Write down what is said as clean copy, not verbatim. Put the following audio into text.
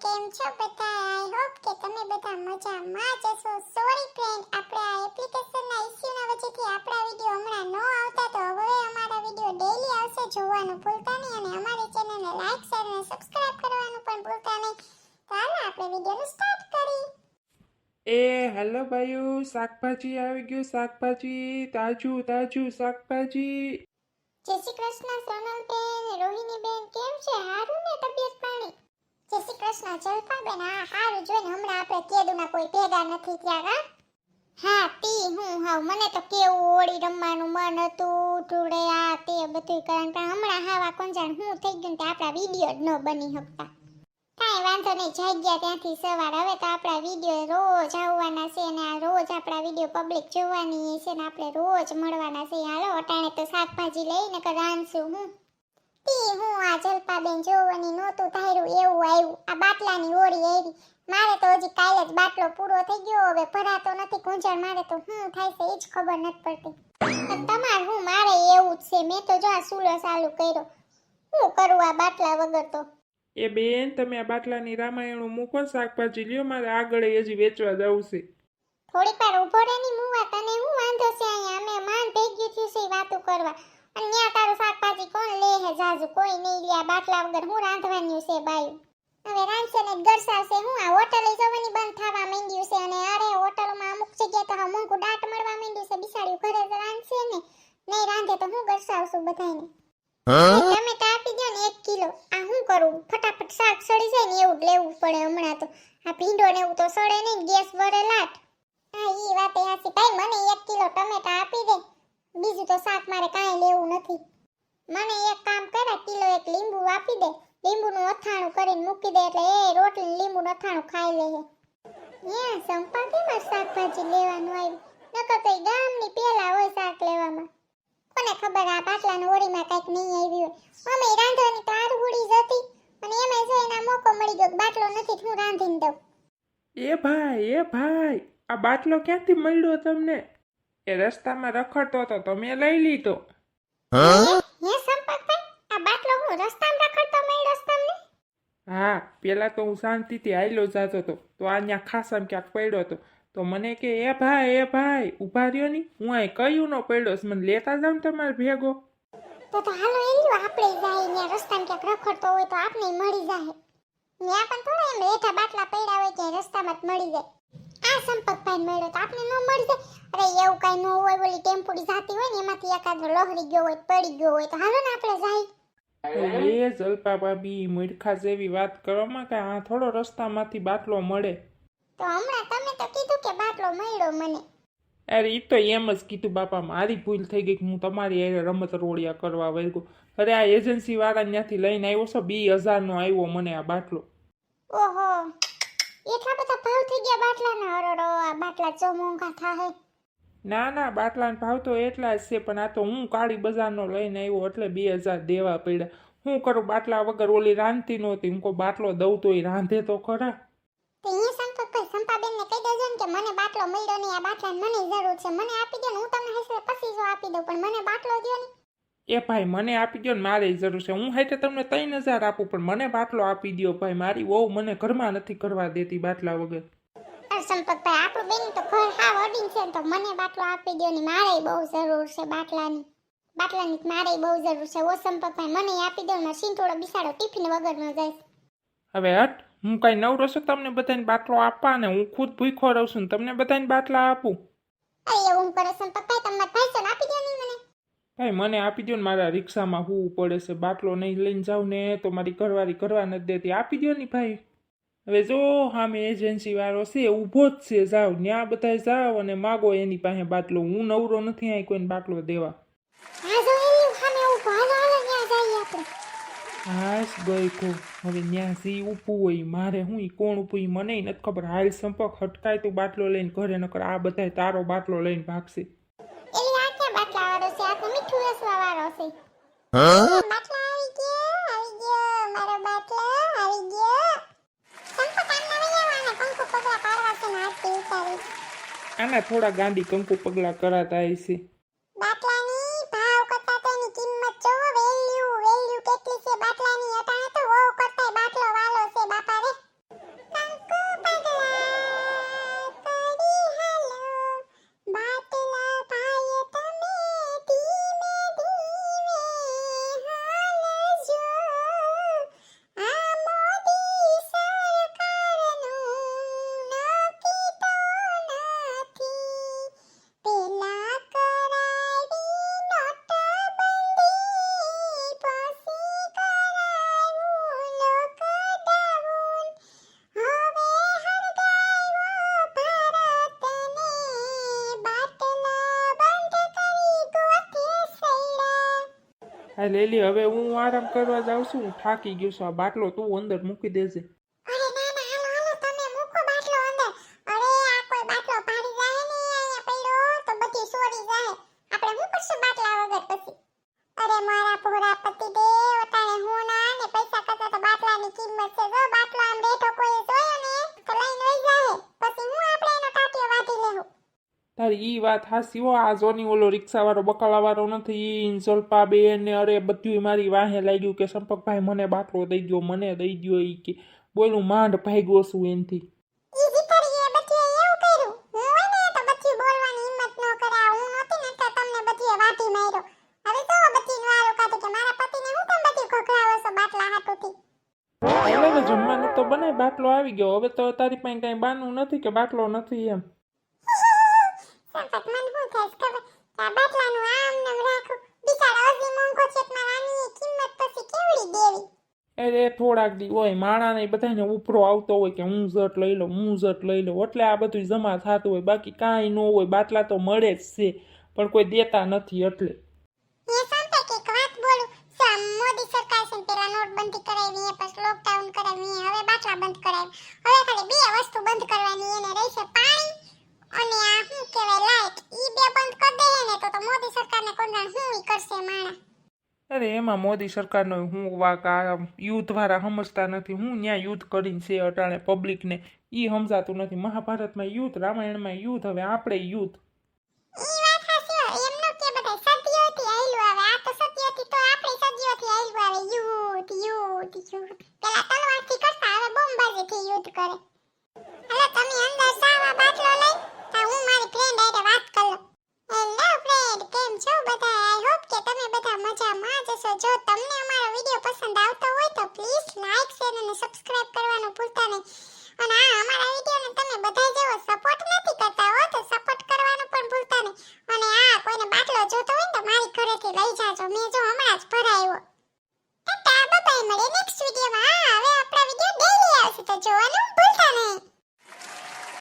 કેમ છો બધા? આઈ હોપ કે તમે બધા મજામાં જ હશો. સોરી ફ્રેન્ડ, આપણે આ એપ્લિકેશનના ઇશ્યુના વજહથી આપણા વિડિયો હમણાં ન આવતા, તો હવે અમારા વિડિયો ડેઈલી આવશે. જોવાનું ભૂલતા નહીં અને અમારી ચેનલને લાઈક, શેર અને સબસ્ક્રાઇબ કરવાનું પણ ભૂલતા નહીં. તો હાલો આપણે વિડિયોનું સ્ટાર્ટ કરીએ. હેલો ભાઈઓ, શાકભાજી આવી ગયું. શાકભાજી તાજું તાજું શાકભાજી. જય શ્રી કૃષ્ણ સોનલબેન, રોહિણીબેન, કેમ છે? હારું ને તબિયત પાણી? જય શ્રી કૃષ્ણ જલપાબેન, હા હારું. જોઈને હમણાં આપણે કેદુના કોઈ ભેગા નથી થયા. હા તી હું હાવ મને તો કેવું ઓળી રમવાનું મન હતું, ઢૂળે આ તે બધું કારણ પણ હમણાં હાવા કોંજાણ હું થઈ ગયું કે આપણા વિડિયો જ ન બની શકતા. કાંઈ વાંધો નહીં, જાગ્યા ત્યાંથી સવાર. હવે તો આપણા વિડિયો રોજ આવવાના છે ને આ રોજ આપણા વિડિયો પબ્લિક જોવાની છે ને આપણે રોજ મળવાના છે. હાલો અટાણે તો શાકભાજી લઈને કે રાંધશું. હું તી હું આ જલપાબેન જોવાની નહોતું ધાર્યું એવું આવ્યું. આ બાટલાની ઓળી આવી. મારે તો હજી કાલે જ બાટલો પૂરો થઈ ગયો, હવે ભરાતો નથી કોંજાણ. મારે તો શું થાય છે એ જ ખબર નથી પડતી. તમારે હું મારે એવું જ છે. મેં તો જો આ ચૂલો ચાલુ કર્યો. શું કરું આ બાટલા વગર તો? એ બેન, તમે આ બાટલાની રામાયણું મૂકો, શાકભાજી લ્યો, મારે આગળ હજી વેચવા જવું છે. થોડીક વાર ઊભો રહે ની મુવા, તને હું વાંધો છે? અહીંયા અમે માન થઈ ગયું થયું છે વાતો કરવા. અને ન્યા તારું શાકભાજી કોણ લે હે જાજુ? કોઈ નહીં લે. આ બાટલા વગર હું રાંધવાનું છે બાયું? હવે રાંધશે ને ગરસાવશે. હું આ હોટલે જવાની બંધ થવા માંડ્યું છે અને અરે હોટલમાં અમુક જગ્યાએ તો હા મોંઘું દાટ મળવા માંડ્યું છે. બિસાડ્યું ઘરે જ રાંધશે ને, નહીં રાંધે તો હું ગરસાવશું બધાને. ટમેટા આપી દો ને 1 કિલો. આ હું કરું? ફટાફટ શાક સડી જાય ને એવું જ લેવું પડે હમણાં તો. આ ભીંડો ને એવું તો સડે નહીં, ગેસ વરે લાટ. હા ઈ વાતે હાચી. ભાઈ મને 1 કિલો ટમેટા આપી દે. બીજું તો શાક મારે કાંઈ લેવું નથી. મને એક કામ કરે, કિલો 1 લીંબુ આપી દે. લીંબુનું અથાણું કરીને મૂકી દે એટલે એ રોટલી લીંબુનું અથાણું ખાઈ લે હે. સંપા કેમાં શાકભાજી લેવાનું આવ્યું? નકર તો ઈ ગામની પેલા હોય શાક લેવામાં. કોને ખબર આ બાટલાની ઓળીમાં કાંઈક નહીં આવ્યું હોય. અમે રાંધવાની તો આર હુડી જતી અને એમાં જઈને આ મોકો મળી ગયો બાટલો નથી તો હું રાંધીને દઉં. એ ભાઈ, આ બાટલો ક્યાંથી મળ્યો તમને? એ રસ્તામાં રખડતો હતો, તમે લઈ લીધો. હે સંપતભાઈ, આ બાટલો હું રસ્તામાં રખડતો મળ્યો તમને? હા, પેલા તો હું શાંતિથી હાલ્યો જતો હતો, તો અહીંયા ખાસામાં ક્યાંક પડ્યો હતો. તો મને કે એ ભાઈ ઊભા રહ્યો ની, હું અહીં કયું ન પડ્યો, મને લેતા જાવ ને તમારે ભેગો. તો હાલો એલ્યો આપણે જાય ને રસ્તામાં ક્યાંક રખડતો હોય તો આપણે મળી જાય. ન્યા પણ થોડા એમ લેઠા બાટલા પડ્યા હોય કે રસ્તામાં જ મળી જાય. આ સંપતભાઈ મળ્યો તો આપણે ન મળી જાય? અરે એવું કાંઈ ન હોય, ઓલી ટેમ્પોડી જાતી હોય ને એમાંથી એકાદો લહરી ગયો હોય, પડી ગયો હોય તો હાલો ને આપણે જાય. એ જલપા ભાભી, મૂર્ખા જેવી વાત કરવામાં કે આ થોડો રસ્તામાંથી બાટલો મળે. તો હમણાં તમે તો કીધું કે બાટલો મળ્યો મને. અરે ઈ તો એમ જ કીધું બાપા, મારી ભૂલ થઈ ગઈ કે હું તમારી હારે રમત રોડિયા કરવા વળગું. અરે આ એજન્સી વાળા ત્યાંથી લઈને આવ્યો છો, 20,000 નો આવ્યો મને આ બાટલો. ઓહો, એટલા બધા ભાવ થઈ ગયા બાટલાના? અરડો, આ બાટલા ચો મોંઘા થાહે. ના, બાટલાના ભાવ તો એટલા જ છે, પણ આ તો હું કાળી બજારનો લઈને આવ્યો એટલે 2,000 દેવા પડ્યા. હું કરું, બાટલા વગર ઓલી રાંધતી નહોતી. હું બાટલો દઉં તો એ રાંધે તો ખરા. તો અહીંયા સંપતભાઈ સંપાબેનને કહી દેજો ને કે મને બાટલો મળ્યો નહીં, આ બાટલાની મને જરૂર છે, મને આપી દો ને હું તમને હશે પછી જો આપી દઉં, પણ મને બાટલો દો ને. એ ભાઈ, મને આપી દો ને, મારે જરૂર છે. હું હાટે તમને 3,000 આપું, પણ મને બાટલો આપી દો ભાઈ. મારી વહુ મને ઘરમાં નથી કરવા દેતી બાટલા વગર. અરે સંપતભાઈ, આપણું બેન તો ઘર હાવ અડીન છે તો મને બાટલો આપી દો ને, મારે બહુ જરૂર છે બાટલાની મારે બહુ જરૂર છે. ઓ સંપતભાઈ, મને આપી દો ને, સિંટોળો બિસાડો ટિફિન વગરનો જાય. હવે હટ, હું કઈ નવરો છું તમને બધાને બાટલો આપવા? ને હું ખુદ ભૂખ્યો રહું છું ને તમને બધાને બાટલા આપું? અરે એવું કરે સંપતભાઈ, તમને ભાઈ છે ને આપી દો ને મને. ભાઈ મને આપી દો ને, મારા રિક્ષામાં હોવું પડે છે. બાટલો નહીં લઈને જાઉં ને તો મારી ઘરવાળી કરવા નથી દેતી. આપી દો ને ભાઈ. હવે જો સામે એજન્સી વાળો છે, ઊભો જ છે. જાઓ ત્યાં બધા જાઓ અને માગો એની પાસે બાટલો. હું નવરો નથી અહીં કોઈને બાટલો દેવા. હા જો એની સામે ઊભો, હાલો હાલો ત્યાં જઈએ આપણે. હાશ ગઈ કો. હવે ત્યાં સી ઊભું હોય, મારે હું ઈ કોણ ઊભું ઈ મને નથી ખબર. હાલ સંપર્ક હટકાય તો બાટલો લઈને ઘરે, નકર આ બધા તારો બાટલો લઈને ભાગશે. એલી આ ક્યાં બાટલા વાળો છે? આ તો મીઠું વેચવા વાળો છે. બાટલા આવી ગયો, મારો બાટલો આવી ગયો. સંપત આમના વૈયાવાના કંકુ પગલા પાડવા છે ને આરતી ઉતારી. આના થોડા ગાંડી કંકુ પગલા કરાતા હશે. બાટલાની ભાવ કરતા તો એની કિંમત જોવો. વેલ્યુ કેટલી છે બાટલાની? અટાણે તો ઓ કરતાય બાટલો વાલો છે બાપા રે. હા લેલી, હવે હું આરામ કરવા જાઉં છું. હું થાકી ગયો છું. આ બાટલો તું અંદર મૂકી દેજે. અરે ના ના, હાલો હાલો, તમે મૂકો બાટલો અંદર. અરે આ કોઈ બાટલો પાડી જાય ને અહીંયા પડ્યો તો બધી સોરી જાય. આપણે શું કરશું બાટલા વગર પછી? અરે મારા પોરા પતિ દે, ઓટાણે હોના ને પૈસા કરતા તો બાટલાની કિંમત છે. જો બાટલો આમ બેઠો કોઈ જોયો ને તો લઈને વઈ જાય. પછી હું આપણે એનો ટાટિયો વાટી લેવું. તારી ઈ વાત હાસી હો. આ જોની ઓલો રિક્ષાવાળો બકાલાવાળો નથી, ઈ જલપાબેન ને અરે બધુંય મારી વાહે લાગ્યું કે સંપકભાઈ મને બાટલો દઈ દ્યો, મને દઈ દ્યો. ઈ કે બોલું માંડ ભાગ્યો છું એનથી. ઈ જીતરીએ બધું એવું કર્યું. હું હોય ને તો બધું બોલવાની હિંમત ન કરે. હું નહોતી ને તો તમને બધું વાટી માર્યો. હવે તો બધીનો વારો કાઢે કે મારા પતિને હું કેમ બધું ખોખલાવો છો બાટલા હાટુથી. હવે તો જમવાનું તો બનાય, બાટલો આવી ગયો. હવે તો તારી પાસે કઈ બાનું નથી કે બાટલો નથી એમ. સંપત મન હું થાય ખબર કે આ બાટલાનું આમ ને રાખું. બિચારા અઝી મોંઘો છે તો મારાની કિંમત પછી કેવડી દેવી. અરે થોડાક દી હોય માણાને બધાને ઉપરો આવતો હોય કે હું ઝટ લઈ લઉં, હું ઝટ લઈ લઉં, એટલે આ બધું જમા થતું હોય. બાકી કાંઈ ન હોય. બાટલા તો મળે જ છે પણ કોઈ દેતા નથી એટલે. એ સંપત એક વાત બોલું. મોદી સરકાર છે પેલા નોટબંધી કરાવી, એ પછી લોકડાઉન કરાવી, હવે બાટલા બંધ કરાવી. હવે ખાલી બે વસ્તુ બંધ કરવાની, એને રહેશે પાણી અને આ શું કહેવાય લાઈટ. ઈ બે બંધ કરી દે ને તો મોદી સરકારને કોણ શું ઈ કરશે માણા. અરે એમાં મોદી સરકારનો હું વાક, આ યુદ્ધવાળા સમજતા નથી. હું ન્યા યુદ્ધ કરીને છે અટાણે પબ્લિકને, ઈ સમજાતું નથી. મહાભારતમાં યુદ્ધ, રામાયણમાં યુદ્ધ, હવે આપણે યુદ્ધ. ઈ વાત હાચી હો. એમ નો કે બધાય સદીઓથી આયલું આવે. આ તો સદીઓથી તો આપણે સદીઓથી આયલું આવે. યુદ્ધ યુદ્ધ યુદ્ધ. પેલા તલવારથી કરતા, હવે બોમ્બાજીથી યુદ્ધ કરે. હાલો તમે અંદર જાવ આ બાટલો લઈ. તા હું મારી ફ્રેન્ડ હારે વાત કરી લઉં. હેલો ફ્રેન્ડ, કેમ છો બધા? આઈ હોપ કે તમે બધા મજામાં જ હશો. જો તમને અમારો વિડિયો પસંદ આવતો હોય તો પ્લીઝ લાઈક, શેર અને સબસ્ક્રાઇબ કરવાનું ભૂલતા નહીં. અને આ અમારા વિડિયોને તમે બધા જેવો સપોર્ટ નથી કરતા હો તો સપોર્ટ કરવાનું પણ ભૂલતા નહીં. અને આ કોઈને બાટલો જોતો હોય તો મારી ઘરેથી લઈ જાજો. મેં જો હમણાં જ ભરાયો. ટાટા બાય બાય, મળીએ નેક્સ્ટ વિડિયોમાં. હવે આપણા વિડિયો ડેઈલી આવશે તો જોવાનું